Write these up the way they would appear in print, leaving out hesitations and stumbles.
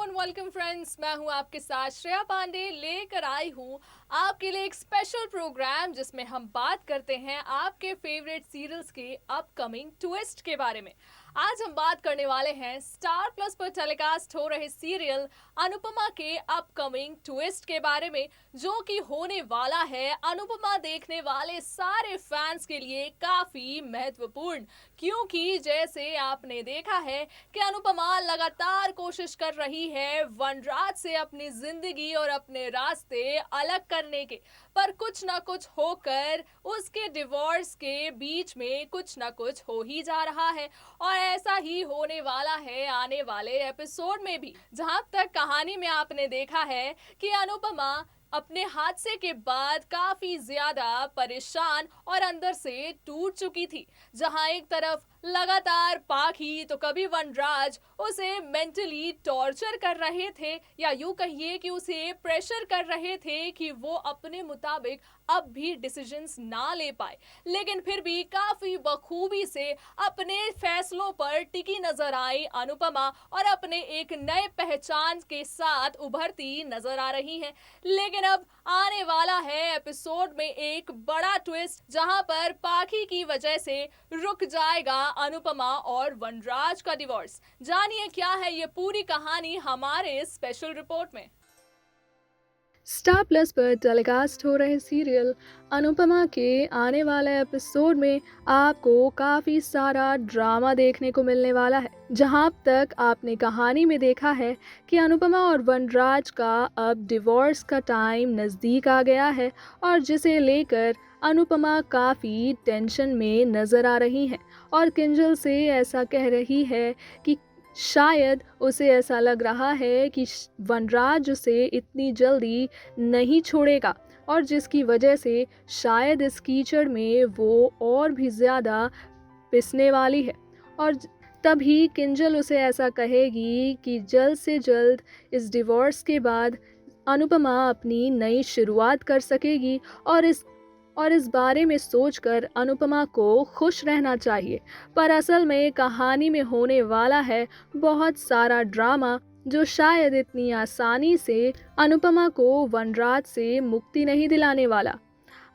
And welcome friends. मैं हूं आपके साथ श्रेया पांडे, लेकर आई हूं आपके लिए एक स्पेशल प्रोग्राम जिसमें हम बात करते हैं आपके फेवरेट सीरियल्स के अपकमिंग ट्विस्ट के बारे में। आज हम बात करने वाले हैं स्टार प्लस पर टेलीकास्ट हो रहे सीरियल अनुपमा के अपकमिंग ट्विस्ट के बारे में, जो कि होने वाला है अनुपमा देखने वाले सारे फैंस के लिए काफी महत्वपूर्ण। क्योंकि जैसे आपने देखा है कि अनुपमा लगातार कोशिश कर रही है वनराज से अपनी जिंदगी और अपने रास्ते अलग करने के, पर कुछ ना कुछ होकर उसके डिवोर्स के बीच में कुछ ना कुछ हो ही जा रहा है। और ऐसा ही होने वाला है आने वाले एपिसोड में भी। जहां तक कहानी में आपने देखा है कि अनुपमा अपने हादसे के बाद काफी ज्यादा परेशान और अंदर से टूट चुकी थी। जहां एक तरफ लगातार पाखी तो कभी वनराज उसे मेंटली टॉर्चर कर रहे थे, या यूं कहिए कि उसे प्रेशर कर रहे थे कि वो अपने मुताबिक अब भी डिसीजंस ना ले पाए, लेकिन फिर भी काफी बखूबी से अपने फैसलों पर टिकी नजर आई अनुपमा और अपने एक नए पहचान के साथ उभरती नजर आ रही है। लेकिन अब आने वाला है एपिसोड में एक बड़ा ट्विस्ट, जहां पर पाखी की वजह से रुक जाएगा अनुपमा और वनराज का डिवोर्स। जानिए क्या है ये पूरी कहानी हमारे स्पेशल रिपोर्ट में। स्टार प्लस पर टेलीकास्ट हो रहे सीरियल अनुपमा के आने वाले एपिसोड में आपको काफ़ी सारा ड्रामा देखने को मिलने वाला है। जहां अब तक आपने कहानी में देखा है कि अनुपमा और वनराज का अब डिवोर्स का टाइम नज़दीक आ गया है, और जिसे लेकर अनुपमा काफ़ी टेंशन में नज़र आ रही हैं और किंजल से ऐसा कह रही है कि शायद उसे ऐसा लग रहा है कि वनराज उसे इतनी जल्दी नहीं छोड़ेगा, और जिसकी वजह से शायद इस कीचड़ में वो और भी ज़्यादा पिसने वाली है। और तभी किंजल उसे ऐसा कहेगी कि जल्द से जल्द इस डिवोर्स के बाद अनुपमा अपनी नई शुरुआत कर सकेगी, और इस बारे में सोचकर अनुपमा को खुश रहना चाहिए। पर असल में कहानी में होने वाला है बहुत सारा ड्रामा, जो शायद इतनी आसानी से अनुपमा को वनराज से मुक्ति नहीं दिलाने वाला।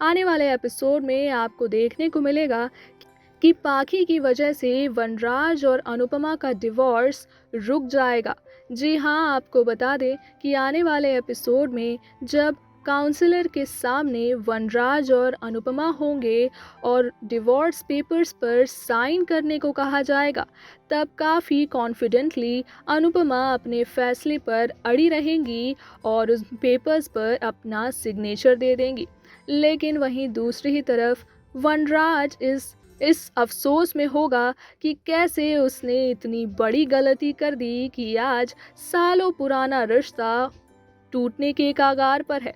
आने वाले एपिसोड में आपको देखने को मिलेगा कि पाखी की वजह से वनराज और अनुपमा का डिवोर्स रुक जाएगा। जी हाँ, आपको बता दें कि आने वाले एपिसोड में जब काउंसलर के सामने वनराज और अनुपमा होंगे और डिवोर्स पेपर्स पर साइन करने को कहा जाएगा, तब काफ़ी कॉन्फिडेंटली अनुपमा अपने फैसले पर अड़ी रहेंगी और उस पेपर्स पर अपना सिग्नेचर दे देंगी। लेकिन वहीं दूसरी ही तरफ वनराज इस अफसोस में होगा कि कैसे उसने इतनी बड़ी गलती कर दी कि आज सालों पुराना रिश्ता टूटने के कगार पर है।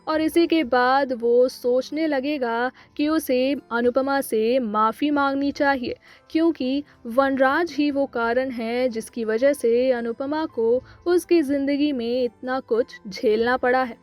और इसी के बाद वो सोचने लगेगा कि उसे अनुपमा से माफ़ी मांगनी चाहिए, क्योंकि वनराज ही वो कारण है जिसकी वजह से अनुपमा को उसकी ज़िंदगी में इतना कुछ झेलना पड़ा है।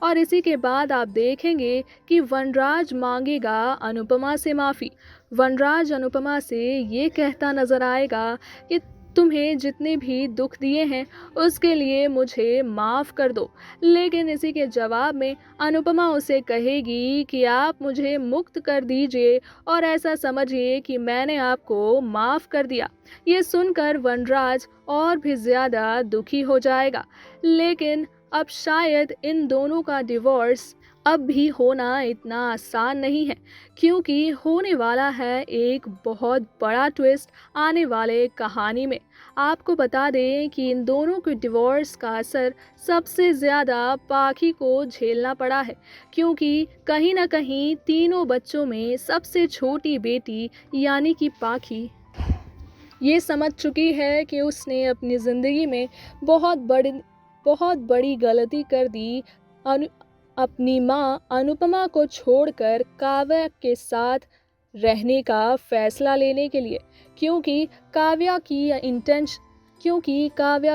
और इसी के बाद आप देखेंगे कि वनराज मांगेगा अनुपमा से माफ़ी। वनराज अनुपमा से ये कहता नज़र आएगा कि तुम्हें जितने भी दुख दिए हैं उसके लिए मुझे माफ़ कर दो। लेकिन इसी के जवाब में अनुपमा उसे कहेगी कि आप मुझे मुक्त कर दीजिए और ऐसा समझिए कि मैंने आपको माफ़ कर दिया। ये सुनकर वनराज और भी ज़्यादा दुखी हो जाएगा। लेकिन अब शायद इन दोनों का डिवोर्स अब भी होना इतना आसान नहीं है, क्योंकि होने वाला है एक बहुत बड़ा ट्विस्ट आने वाले कहानी में। आपको बता दें कि इन दोनों के डिवोर्स का असर सबसे ज़्यादा पाखी को झेलना पड़ा है, क्योंकि कहीं ना कहीं तीनों बच्चों में सबसे छोटी बेटी यानी कि पाखी ये समझ चुकी है कि उसने अपनी ज़िंदगी में बहुत बड़ी गलती कर दी। अपनी माँ अनुपमा को छोड़कर काव्या के साथ रहने का फैसला लेने के लिए, क्योंकि काव्या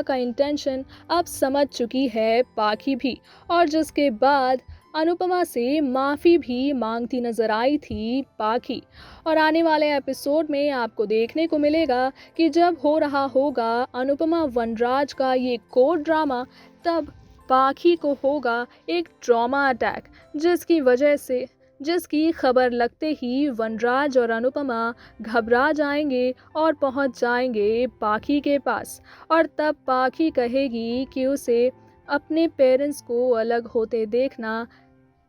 का इंटेंशन अब समझ चुकी है पाखी भी। और जिसके बाद अनुपमा से माफ़ी भी मांगती नजर आई थी पाखी। और आने वाले एपिसोड में आपको देखने को मिलेगा कि जब हो रहा होगा अनुपमा वनराज का ये कोर्ट ड्रामा, तब पाखी को होगा एक ट्रॉमा अटैक, जिसकी खबर लगते ही वनराज और अनुपमा घबरा जाएंगे और पहुंच जाएंगे पाखी के पास। और तब पाखी कहेगी कि उसे अपने पेरेंट्स को अलग होते देखना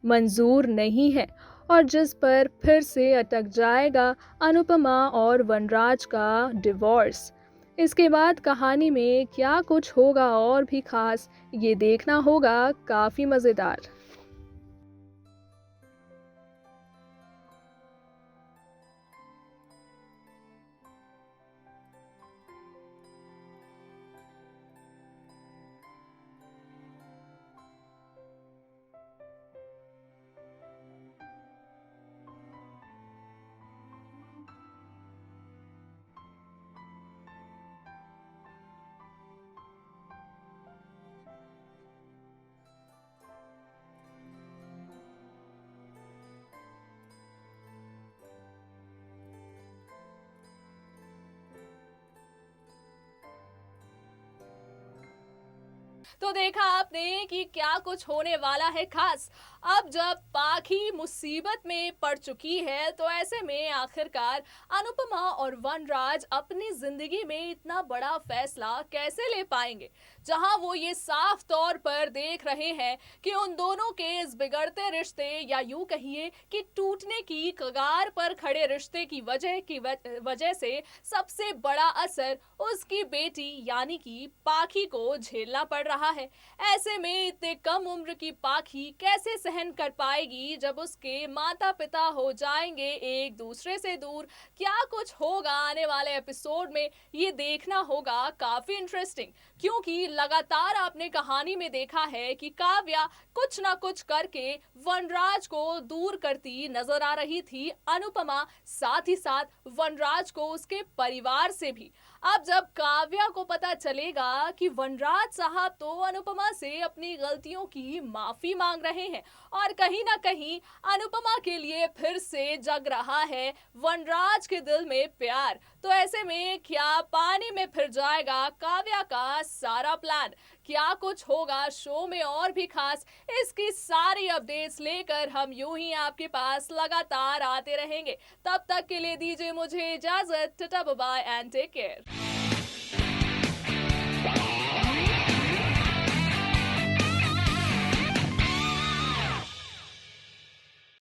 मंजूर नहीं है, और जिस पर फिर से अटक जाएगा अनुपमा और वनराज का डिवोर्स। इसके बाद कहानी में क्या कुछ होगा और भी खास, ये देखना होगा। काफ़ी मज़ेदार। तो देखा आपने कि क्या कुछ होने वाला है खास। अब जब पाखी मुसीबत में पड़ चुकी है, तो ऐसे में आखिरकार अनुपमा और वनराज अपनी जिंदगी में इतना बड़ा फैसला कैसे ले पाएंगे, जहां वो ये साफ तौर पर देख रहे हैं कि उन दोनों के इस बिगड़ते रिश्ते, या यूं कहिए कि टूटने की कगार पर खड़े रिश्ते की वजह से सबसे बड़ा असर उसकी बेटी यानी कि पाखी को झेलना पड़ रहा है। ऐसे में इतने कम उम्र की पाखी कैसे सहन कर पाएगी जब उसके माता पिता हो जाएंगे एक दूसरे से दूर। क्या कुछ होगा आने वाले एपिसोड में, ये देखना होगा। काफी इंटरेस्टिंग, क्योंकि लगातार आपने कहानी में देखा है कि काव्या कुछ ना कुछ करके वनराज को दूर करती नजर आ रही थी, अनुपमा साथ ही साथ वनराज को उसके परिवार से भी। अब जब काव्या को पता चलेगा कि वनराज साहब तो अनुपमा से अपनी गलतियों की माफी मांग रहे हैं और कहीं ना कहीं अनुपमा के लिए फिर से जग रहा है वनराज के दिल में प्यार, तो ऐसे में क्या पानी में फिर जाएगा काव्या का सारा प्लान। क्या कुछ होगा शो में और भी खास, इसकी सारी अपडेट्स लेकर हम यूं ही आपके पास लगातार आते रहेंगे। तब तक के लिए दीजिए मुझे इजाजत। Tata bye bye and take care.